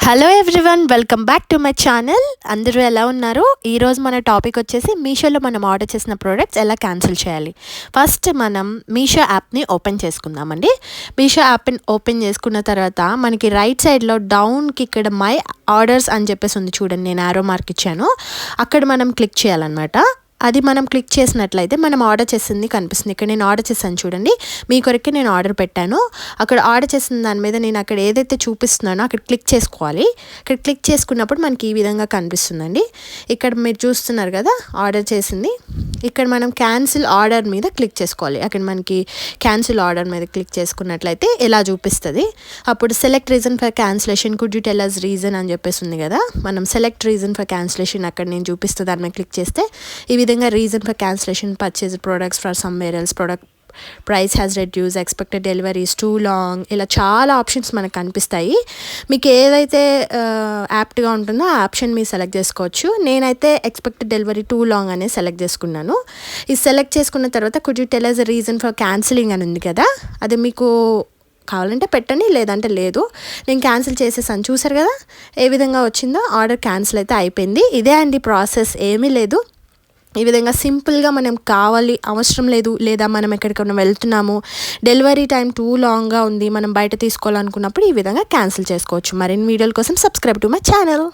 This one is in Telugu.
Hello everyone, welcome back to my channel. అందరూ ఎలా ఉన్నారు? ఈరోజు మన టాపిక్ వచ్చేసి మీషోలో మనం ఆర్డర్ చేసిన ప్రోడక్ట్స్ ఎలా క్యాన్సిల్ చేయాలి. ఫస్ట్ మనం మీషో యాప్ని ఓపెన్ చేసుకుందామండి. మీషో యాప్ని ఓపెన్ చేసుకున్న తర్వాత మనకి రైట్ సైడ్లో డౌన్కి ఇక్కడ మై ఆర్డర్స్ అని చెప్పేసి ఉంది చూడండి, నేను ఆరో మార్క్ ఇచ్చాను. అక్కడ మనం క్లిక్ చేయాలన్నమాట. అది మనం క్లిక్ చేసినట్లయితే మనం ఆర్డర్ చేసింది కనిపిస్తుంది. ఇక్కడ నేను ఆర్డర్ చేశాను చూడండి, మీ కొరకే నేను ఆర్డర్ పెట్టాను. అక్కడ ఆర్డర్ చేసిన దాని మీద నేను అక్కడ ఏదైతే చూపిస్తున్నానో అక్కడ క్లిక్ చేసుకోవాలి. ఇక్కడ క్లిక్ చేసుకున్నప్పుడు మనకి ఈ విధంగా కనిపిస్తుందండి. ఇక్కడ మీరు చూస్తున్నారు కదా ఆర్డర్ చేసింది. ఇక్కడ మనం క్యాన్సిల్ ఆర్డర్ మీద క్లిక్ చేసుకోవాలి. అక్కడ మనకి క్యాన్సిల్ ఆర్డర్ మీద క్లిక్ చేసుకున్నట్లయితే ఇలా చూపిస్తుంది. అప్పుడు select reason for cancellation, could you tell us reason అని చెప్పేసి ఉంది కదా. మనం సెలెక్ట్ రీజన్ ఫర్ క్యాన్సిలేషన్ అక్కడ నేను చూపిస్తే దాని మీద క్లిక్ చేస్తే ఈ విధంగా reason for cancellation, purchase products for somewhere else, product price has reduce, expected delivery is two long, ఇలా చాలా ఆప్షన్స్ మనకు కనిపిస్తాయి. మీకు ఏదైతే యాప్ట్గా ఉంటుందో ఆ ఆప్షన్ మీరు సెలెక్ట్ చేసుకోవచ్చు. నేనైతే ఎక్స్పెక్టెడ్ డెలివరీ టూ లాంగ్ అనేది సెలెక్ట్ చేసుకున్నాను. ఇది సెలెక్ట్ చేసుకున్న తర్వాత could you tell us reason for cancelling అని ఉంది కదా, అది మీకు కావాలంటే పెట్టండి, లేదంటే లేదు. నేను క్యాన్సిల్ చేసేసాను. చూసారు కదా ఏ విధంగా వచ్చిందో. ఆర్డర్ క్యాన్సిల్ అయితే అయిపోయింది. ఇదే అండి ప్రాసెస్, ఏమీ లేదు. ఈ విధంగా సింపుల్గా మనం కావాలి, అవసరం లేదు, లేదా మనం ఎక్కడికైనా వెళ్తున్నాము, డెలివరీ టైం టూ లాంగ్గా ఉంది, మనం బయట తీసుకోవాలనుకున్నప్పుడు ఈ విధంగా క్యాన్సిల్ చేసుకోవచ్చు. మరిన్ని వీడియోల కోసం సబ్స్క్రైబ్ టు మై ఛానల్.